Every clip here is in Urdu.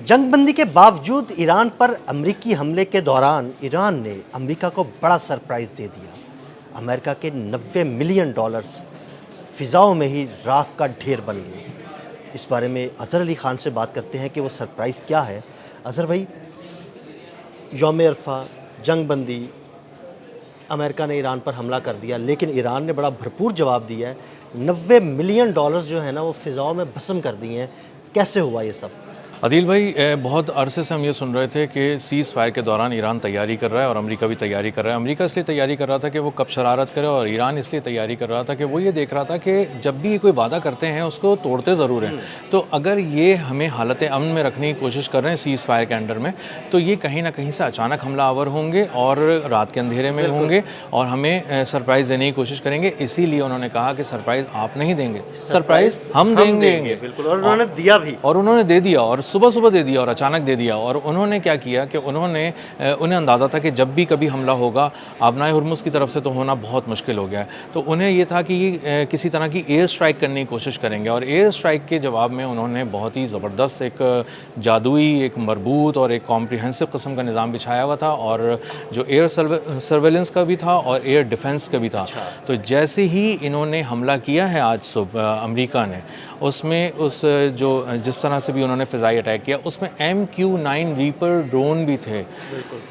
جنگ بندی کے باوجود ایران پر امریکی حملے کے دوران ایران نے امریکہ کو بڑا سرپرائز دے دیا۔ امریکہ کے 90 ملین ڈالرز فضاؤں میں ہی راکھ کا ڈھیر بن گئے۔ اس بارے میں اظہر علی خان سے بات کرتے ہیں کہ وہ سرپرائز کیا ہے۔ اظہر بھائی، یوم عرفہ، جنگ بندی، امریکہ نے ایران پر حملہ کر دیا، لیکن ایران نے بڑا بھرپور جواب دیا ہے۔ 90 ملین ڈالرز جو ہے نا وہ فضاؤں میں بھسم کر دیے ہیں۔ کیسے ہوا یہ سب؟ عدیل بھائی، بہت عرصے سے ہم یہ سن رہے تھے کہ سیز فائر کے دوران ایران تیاری کر رہا ہے اور امریکہ بھی تیاری کر رہا ہے۔ امریکہ اس لیے تیاری کر رہا تھا کہ وہ کب شرارت کرے، اور ایران اس لیے تیاری کر رہا تھا کہ وہ یہ دیکھ رہا تھا کہ جب بھی یہ کوئی وعدہ کرتے ہیں اس کو توڑتے ضرور ہیں۔ تو اگر یہ ہمیں حالت امن میں رکھنے کی کوشش کر رہے ہیں سیز فائر کے انڈر میں، تو یہ کہیں نہ کہیں سے اچانک حملہ آور ہوں گے اور رات کے اندھیرے میں ہوں گے اور ہمیں سرپرائز دینے کی کوشش کریں گے۔ اسی لیے انہوں نے کہا کہ سرپرائز آپ نہیں دیں گے، سرپرائز ہم دیں گے۔ بالکل، اور انہوں نے دیا بھی، اور انہوں نے دے دیا، اور صبح صبح دے دیا اور اچانک دے دیا۔ اور انہوں نے کیا کیا کہ انہیں اندازہ تھا کہ جب بھی کبھی حملہ ہوگا آبنائے ہرمز کی طرف سے تو ہونا بہت مشکل ہو گیا ہے، تو انہیں یہ تھا کہ یہ کسی طرح کی ایئر اسٹرائک کرنے کی کوشش کریں گے۔ اور ایئر اسٹرائک کے جواب میں انہوں نے بہت ہی زبردست ایک جادوئی، ایک مربوط اور ایک کمپریہنسو قسم کا نظام بچھایا ہوا تھا، اور جو ایئر سرویلنس کا بھی تھا اور ایئر ڈیفنس کا بھی تھا۔ تو جیسے ہی انہوں نے حملہ کیا ہے آج صبح امریکہ نے، اس میں جس طرح سے بھی انہوں نے فضائی اٹیک کیا، اس میں MQ-9 ریپر ڈرون بھی تھے،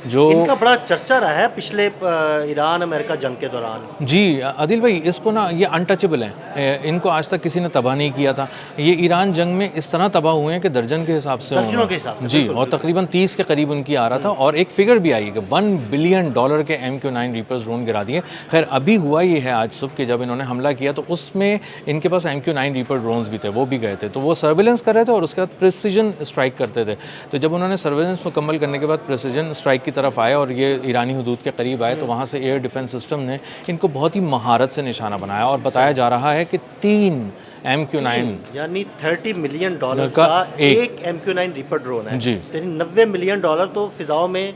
جو ان کا بڑا چرچا رہا ہے پچھلے ایران امریکہ جنگ کے دوران۔ جی عادل بھائی، اس کو نا یہ انٹچبل ہیں، ان کو آج تک کسی نے تباہ نہیں کیا تھا۔ یہ ایران جنگ میں اس طرح تباہ ہوئے ہیں کہ درجن کے حساب سے، درجنوں کے حساب سے، جی، اور تقریباً 30 کے قریب ان کی آ رہا تھا، اور ایک فگر بھی آئی کہ $1 بلین کے MQ-9 ریپرز ڈرون گرا دیے۔ خیر، ابھی ہوا یہ ہے آج صبح کہ جب انہوں نے حملہ کیا تو اس میں ان کے پاس MQ-9 ریپر ڈرونز بھی تھے، وہ بھی گئے تھے، تو وہ سرویلنس کر رہے تھے اور اس کے بعد پریسیجن اسٹرائک کرتے تھے۔ تو جب انہوں نے سرویلنس مکمل کرنے کے بعد پریسیجن اسٹرائک کی طرف آئے اور یہ ایرانی حدود کے قریب آئے، تو وہاں سے ایئر ڈیفنس سسٹم نے ان کو بہت ہی مہارت سے نشانہ بنایا، اور بتایا جا رہا ہے کہ 3 MQ-9 یعنی $30 ملین کا ایک MQ-9 ریپر ڈرون ہے، جی، یعنی $90 ملین تو فضاؤں میں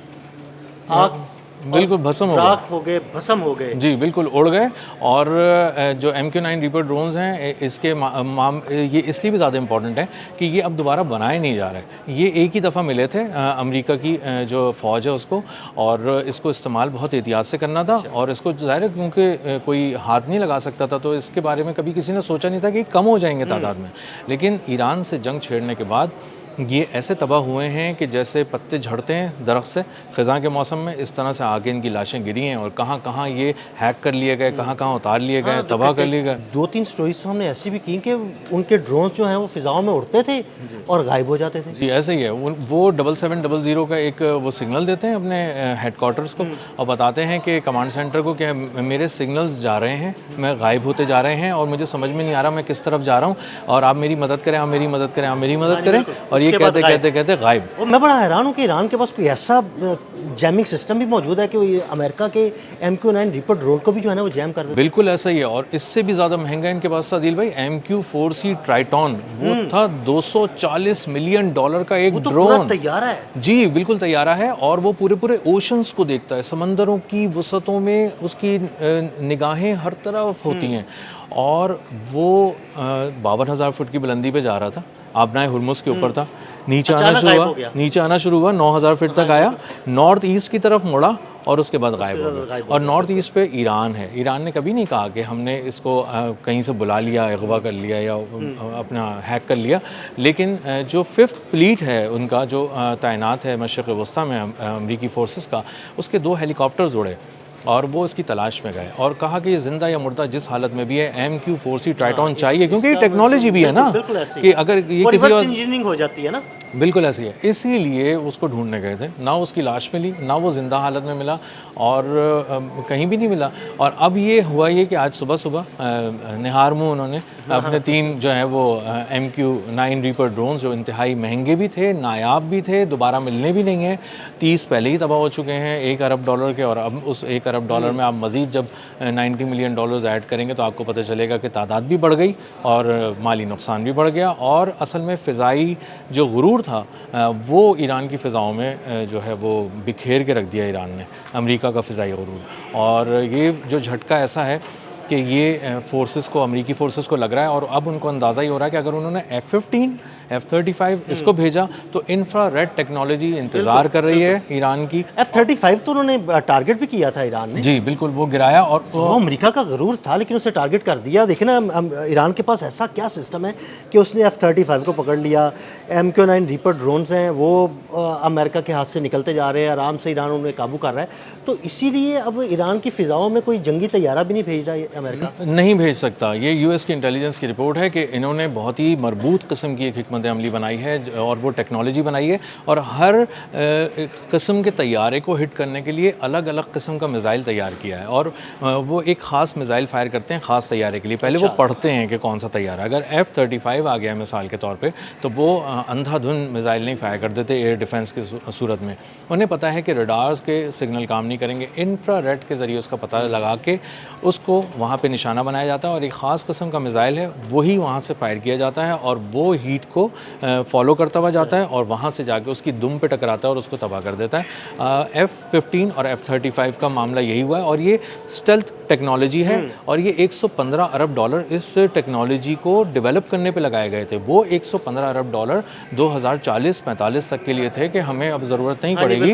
آگ بالکل بھسم ہو گئے، راکھ ہو گئے، بھسم ہو گئے، جی بالکل اڑ گئے۔ اور جو MQ-9 ریپر ڈرونز ہیں، اس کے یہ اس لیے بھی زیادہ امپورٹنٹ ہے کہ یہ اب دوبارہ بنائے نہیں جا رہے۔ یہ ایک ہی دفعہ ملے تھے امریکہ کی جو فوج ہے اس کو، اور اس کو استعمال بہت احتیاط سے کرنا تھا، اور اس کو ظاہر ہے کیونکہ کوئی ہاتھ نہیں لگا سکتا تھا، تو اس کے بارے میں کبھی کسی نے سوچا نہیں تھا کہ یہ کم ہو جائیں گے تعداد میں۔ لیکن ایران سے جنگ چھیڑنے کے بعد یہ ایسے تباہ ہوئے ہیں کہ جیسے پتے جھڑتے ہیں درخت سے خزاں کے موسم میں، اس طرح سے آگے ان کی لاشیں گری ہیں، اور کہاں کہاں یہ ہیک کر لیے گئے، کہاں کہاں اتار لیے گئے، تباہ کر لیے گئے۔ 2-3 سٹوریز ہم نے ایسی بھی کی کہ ان کے ڈرونز جو ہیں وہ فضاؤں میں اڑتے تھے اور غائب ہو جاتے تھے۔ جی ایسے ہی ہے، وہ 7700 کا ایک وہ سگنل دیتے ہیں اپنے ہیڈ کوارٹرز کو، اور بتاتے ہیں کہ کمانڈ سینٹر کو کہ میرے سگنلز جا رہے ہیں، میں غائب ہوتے جا رہے ہیں، اور مجھے سمجھ میں نہیں آ رہا میں کس طرف جا رہا ہوں، اور آپ میری مدد کریں، آپ میری مدد کریں، آپ میری مدد کریں، اور یہ کہتے کہتے کہتے غائب۔ اور میں بڑا حیران ہوں کہ ایران کے پاس کوئی ایسا جیمنگ سسٹم بھی موجود ہے کہ وہ امریکہ کے MQ-9 ریپر ڈرون کو بھی جو ہے نا وہ جیم کر دے۔ بالکل ایسا ہی ہے، اور اس سے بھی زیادہ مہنگا ان کے پاس عادل بھائی MQ-4C ٹرائٹون، وہ تھا $240 ملین کا ایک ڈرون۔ تیارہ ہے، جی بالکل تیارہ ہے، اور وہ پورے اوشنز کو دیکھتا ہے، سمندروں کی وسعتوں میں اس کی نگاہیں ہر طرف ہوتی ہیں، اور وہ 52,000 فٹ کی بلندی پہ جا رہا تھا، آبنائے ہرمز کے اوپر تھا، نیچے آنا شروع ہوا، 9,000 فٹ تک آیا، نارتھ ایسٹ کی طرف مڑا، اور اس کے بعد غائب ہو گیا۔ اور نارتھ ایسٹ پہ ایران ہے، ایران نے کبھی نہیں کہا کہ ہم نے اس کو کہیں سے بلا لیا، اغوا کر لیا یا اپنا ہیک کر لیا، لیکن جو 5th فلیٹ ہے ان کا جو تعینات ہے مشرق وسطیٰ میں امریکی فورسز کا، اس کے 2 ہیلی کاپٹرز اڑے، اور وہ اس کی تلاش میں گئے، اور کہا کہ یہ زندہ یا مردہ جس حالت میں بھی ہے MQ-4C ٹرائٹون چاہیے، کیونکہ یہ ٹیکنالوجی بھی ہے نا کہ اگر یہ کسی اور انجینئرنگ ہو جاتی ہے نا، بالکل ایسی ہے، اسی لیے اس کو ڈھونڈنے گئے تھے، نہ اس کی لاش ملی، نہ وہ زندہ حالت میں ملا، اور کہیں بھی نہیں ملا۔ اور اب یہ ہوا یہ کہ آج صبح نہار منہ انہوں نے اپنے 3 جو ہیں وہ MQ-9 ریپر ڈرونز، جو انتہائی مہنگے بھی تھے، نایاب بھی تھے، دوبارہ ملنے بھی نہیں ہیں، 30 پہلے ہی تباہ ہو چکے ہیں $1 ارب کے، اور اب اس $1 ارب میں آپ مزید جب $90 ملین ایڈ کریں گے تو آپ کو پتہ چلے گا کہ تعداد بھی بڑھ گئی اور مالی نقصان بھی بڑھ گیا، اور اصل میں فضائی جو غرور تھا وہ ایران کی فضاؤں میں جو ہے وہ بکھیر کے رکھ دیا ایران نے، امریکہ کا فضائی غرور۔ اور یہ جو جھٹکا ایسا ہے کہ یہ فورسز کو، امریکی فورسز کو لگ رہا ہے، اور اب ان کو اندازہ ہی ہو رہا ہے کہ اگر انہوں نے F-15 F-35 اس کو بھیجا تو انفرا ریڈ ٹیکنالوجی انتظار کر رہی ہے ایران کی. F-35 تو انہوں نے ٹارگٹ بھی کیا تھا ایران نے. جی بالکل وہ گرایا اور وہ امریکہ کا غرور تھا لیکن اسے ٹارگٹ کر دیا. دیکھیں نا ایران کے پاس ایسا کیا سسٹم ہے کہ اس نے F-35 کو پکڑ لیا. MQ-9 ریپر ڈرونز ہیں وہ امریکہ کے ہاتھ سے نکلتے جا رہے ہیں, آرام سے ایران انہیں قابو کر رہا ہے. تو اسی لیے اب ایران کی فضاؤں میں کوئی جنگی طیارہ بھی نہیں بھیج رہا ہے امریکہ. نہیں بھیج سکتا. یہ یو ایس کی انٹیلیجنس کی رپورٹ ہے کہ انہوں نے بہت ہی مربوط قسم کی ایک حکمت عملی بنائی ہے اور وہ ٹیکنالوجی بنائی ہے اور ہر قسم کے طیارے کو ہٹ کرنے کے لیے الگ الگ قسم کا میزائل تیار کیا ہے اور وہ ایک خاص میزائل فائر کرتے ہیں خاص طیارے کے لیے. پہلے وہ پڑھتے ہیں کہ کون سا طیارہ, اگر F-35 آ گیا مثال کے طور پہ تو وہ اندھا دھن میزائل نہیں فائر کر دیتے ایئر ڈیفنس کی صورت میں. انہیں پتہ ہے کہ ریڈارز کے سگنل کام نہیں کریں گے, انفرا ریڈ کے ذریعے اس کا پتہ لگا کے اس کو وہاں پہ نشانہ بنایا جاتا ہے اور ایک خاص قسم کا میزائل ہے وہی وہاں سے فائر کیا جاتا ہے اور وہ ہیٹ کو فالو کرتا ہوا جاتا ہے اور وہاں سے جا کے اس کی دم پہ ٹکراتا ہے اور اس کو تباہ کر دیتا ہے. F-15 اور F-35 کا معاملہ یہی ہوا ہے اور یہ اسٹیلتھ ٹیکنالوجی ہے اور یہ $115 ارب اس ٹیکنالوجی کو ڈیولپ کرنے پہ لگائے گئے تھے. وہ $115 ارب 2040-45 تک کے لیے تھے کہ ہمیں اب ضرورت نہیں پڑے گی.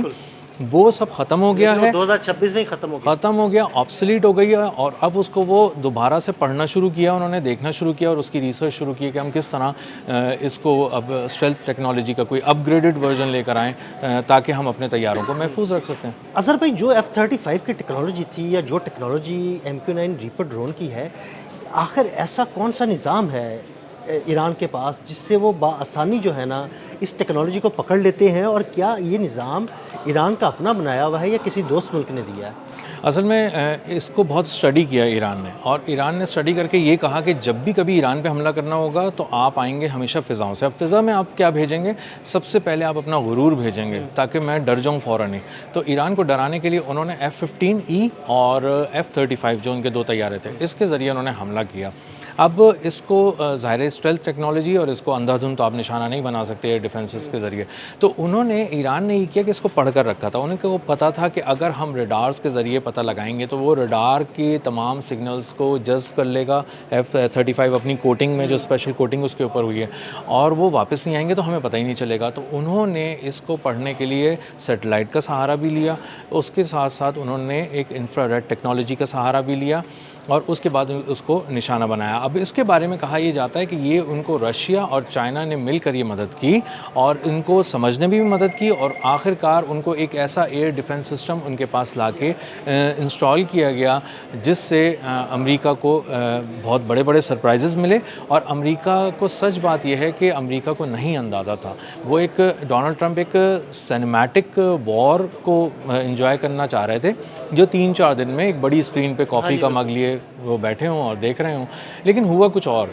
وہ سب ختم ہو گیا ہے, 2026 میں ختم ہو گیا, آبسلیٹ ہو گئی ہے اور اب اس کو وہ دوبارہ سے پڑھنا شروع کیا, انہوں نے دیکھنا شروع کیا اور اس کی ریسرچ شروع کی کہ ہم کس طرح اس کو اب اسٹیلتھ ٹیکنالوجی کا کوئی اپ گریڈڈ ورژن لے کر آئیں تاکہ ہم اپنے طیاروں کو محفوظ رکھ سکتے ہیں. اظہر بھائی جو F-35 کی ٹیکنالوجی تھی یا جو ٹیکنالوجی MQ-9 ریپر ڈرون کی ہے, آخر ایسا کون سا نظام ہے ایران کے پاس جس سے وہ بآسانی جو ہے نا اس ٹیکنالوجی کو پکڑ لیتے ہیں, اور کیا یہ نظام ایران کا اپنا بنایا ہوا ہے یا کسی دوست ملک نے دیا ہے؟ اصل میں اس کو بہت اسٹڈی کیا ایران نے اور ایران نے اسٹڈی کر کے یہ کہا کہ جب بھی کبھی ایران پہ حملہ کرنا ہوگا تو آپ آئیں گے ہمیشہ فضاؤں سے. اب فضا میں آپ کیا بھیجیں گے؟ سب سے پہلے آپ اپنا غرور بھیجیں گے تاکہ میں ڈر جاؤں فوراً ہی. تو ایران کو ڈرانے کے لیے انہوں نے F-15E اور F-35 جو ان کے 2 طیارے تھے اس کے ذریعے انہوں نے حملہ کیا. اب اس کو ظاہر اسٹیلتھ ٹیکنالوجی اور اس کو اندھا دھن تو آپ نشانہ نہیں بنا سکتے ایئر ڈیفنسز کے ذریعے. تو انہوں نے ایران نے یہ کیا کہ اس کو پڑھ کر رکھا تھا. انہیں کو پتہ تھا کہ اگر ہم ریڈارز کے ذریعے پتہ لگائیں گے تو وہ ریڈار کی تمام سگنلز کو جذب کر لے گا F-35 اپنی کوٹنگ میں جو اسپیشل کوٹنگ اس کے اوپر ہوئی ہے اور وہ واپس نہیں آئیں گے تو ہمیں پتہ ہی نہیں چلے گا. تو انہوں نے اس کو پڑھنے کے لیے سیٹلائٹ کا سہارا بھی لیا, اس کے ساتھ ساتھ انہوں نے ایک انفرا ریڈ ٹیکنالوجی کا سہارا بھی لیا اور اس کے بعد اس کو نشانہ بنایا. اب اس کے بارے میں کہا یہ جاتا ہے کہ یہ ان کو رشیا اور چائنا نے مل کر یہ مدد کی اور ان کو سمجھنے بھی مدد کی اور آخر کار ان کو ایک ایسا ایئر ڈیفنس سسٹم ان کے پاس لا کے انسٹال کیا گیا جس سے امریکہ کو بہت بڑے بڑے سرپرائزز ملے. اور امریکہ کو سچ بات یہ ہے کہ امریکہ کو نہیں اندازہ تھا, وہ ایک ڈونلڈ ٹرمپ ایک سینیمیٹک وار کو انجوائے کرنا چاہ رہے تھے جو 3-4 دن میں ایک بڑی اسکرین پہ کافی کا مگ لیے وہ بیٹھے ہوں اور دیکھ رہے ہوں. لیکن ہوا کچھ اور,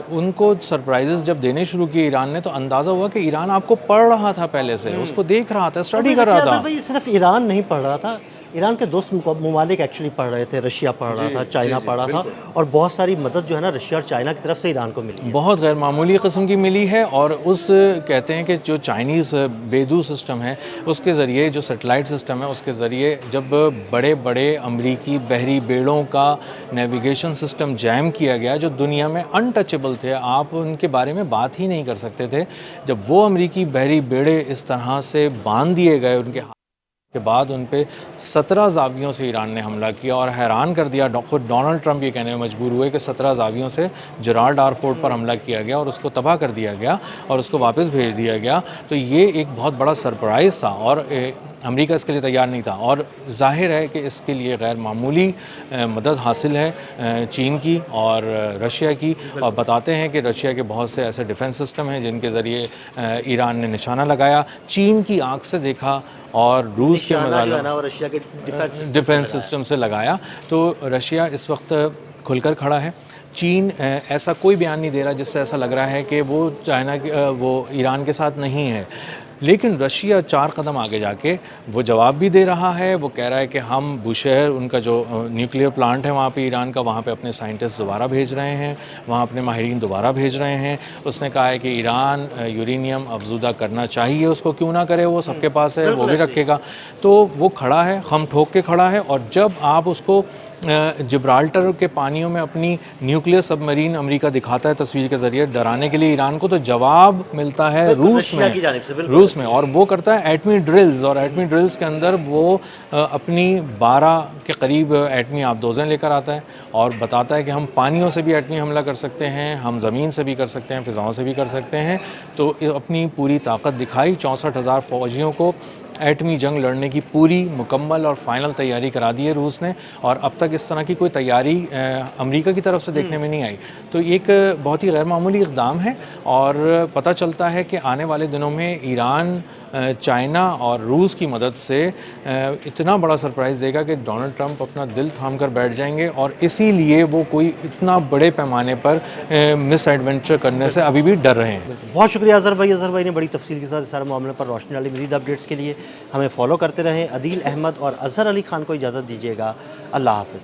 ان کو سرپرائزز جب دینے شروع کیے ایران نے تو اندازہ ہوا کہ ایران آپ کو پڑھ رہا تھا پہلے سے, اس کو دیکھ رہا تھا, اسٹڈی کر رہا تھا. صرف ایران نہیں پڑھ رہا تھا, ایران کے دوست ممالک ایکچولی پڑھ رہے تھے. رشیا پڑھ رہا تھا, چائنا پڑھ رہا تھا اور بہت ساری مدد جو ہے نا رشیا اور چائنا کی طرف سے ایران کو ملی ہے, بہت غیر معمولی قسم کی ملی ہے. اور اس کہتے ہیں کہ جو چائنیز بیدو سسٹم ہے اس کے ذریعے, جو سیٹلائٹ سسٹم ہے اس کے ذریعے جب بڑے بڑے امریکی بحری بیڑوں کا نیویگیشن سسٹم جیم کیا گیا جو دنیا میں انٹچبل تھے, آپ ان کے بارے میں بات ہی نہیں کر سکتے تھے, جب وہ امریکی بحری بیڑے اس طرح سے باندھ دیے گئے ان کے بعد ان پہ 17 زاویوں سے ایران نے حملہ کیا اور حیران کر دیا. خود ڈونلڈ ٹرمپ یہ کہنے میں مجبور ہوئے کہ 17 زاویوں سے جرالڈ ایئرپورٹ پر حملہ کیا گیا اور اس کو تباہ کر دیا گیا اور اس کو واپس بھیج دیا گیا. تو یہ ایک بہت بڑا سرپرائز تھا اور امریکہ اس کے لیے تیار نہیں تھا اور ظاہر ہے کہ اس کے لیے غیر معمولی مدد حاصل ہے چین کی اور رشیا کی. اور بتاتے ہیں کہ رشیا کے بہت سے ایسے ڈیفنس سسٹم ہیں جن کے ذریعے ایران نے نشانہ لگایا, چین کی آنکھ سے دیکھا اور روس کے رشیا کے ڈیفنس سسٹم سے لگایا. تو رشیا اس وقت کھل کر کھڑا ہے. چین ایسا کوئی بیان نہیں دے رہا جس سے ایسا لگ رہا ہے کہ وہ وہ ایران کے ساتھ نہیں ہے, لیکن رشیا 4 قدم آگے جا کے وہ جواب بھی دے رہا ہے. وہ کہہ رہا ہے کہ ہم بوشہر, ان کا جو نیوکلیئر پلانٹ ہے وہاں پہ ایران کا, وہاں پہ اپنے سائنٹسٹ دوبارہ بھیج رہے ہیں, وہاں اپنے ماہرین دوبارہ بھیج رہے ہیں. اس نے کہا ہے کہ ایران یورینیم افزودہ کرنا چاہیے, اس کو کیوں نہ کرے, وہ سب کے پاس ہے, وہ بھی رکھے گا. تو وہ کھڑا ہے, خم ٹھوک کے کھڑا ہے. اور جب آپ اس کو جبرالٹر کے پانیوں میں اپنی نیوکلیئر سب مرین امریکہ دکھاتا ہے تصویر کے ذریعے ڈرانے کے لیے ایران کو، تو جواب ملتا ہے روس میں اور وہ کرتا ہے ایٹمی ڈرلز، اور ایٹمی ڈرلز کے اندر وہ اپنی 12 کے قریب ایٹمی آبدوزیں لے کر آتا ہے اور بتاتا ہے کہ ہم پانیوں سے بھی ایٹمی حملہ کر سکتے ہیں، ہم زمین سے بھی کر سکتے ہیں، فضاؤں سے بھی کر سکتے ہیں. تو اپنی پوری طاقت دکھائی، 64,000 فوجیوں کو ایٹمی جنگ لڑنے کی پوری مکمل اور فائنل تیاری کرا دی ہے روس نے، اور اب تک اس طرح کی کوئی تیاری امریکہ کی طرف سے دیکھنے میں نہیں آئی. تو یہ ایک بہت ہی غیر معمولی اقدام ہے، اور پتہ چلتا ہے کہ آنے والے دنوں میں ایران چائنا اور روس کی مدد سے اتنا بڑا سرپرائز دے گا کہ ڈونلڈ ٹرمپ اپنا دل تھام کر بیٹھ جائیں گے، اور اسی لیے وہ کوئی اتنا بڑے پیمانے پر مس ایڈونچر کرنے سے ابھی بھی ڈر رہے ہیں. بہت شکریہ اظہر بھائی. اظہر بھائی نے بڑی تفصیل کے ساتھ اس سارے معاملے پر روشنی ڈالی. مزید اپڈیٹس کے لیے ہمیں فالو کرتے رہیں. عدیل احمد اور اظہر علی خان کو اجازت دیجیے گا. اللہ حافظ.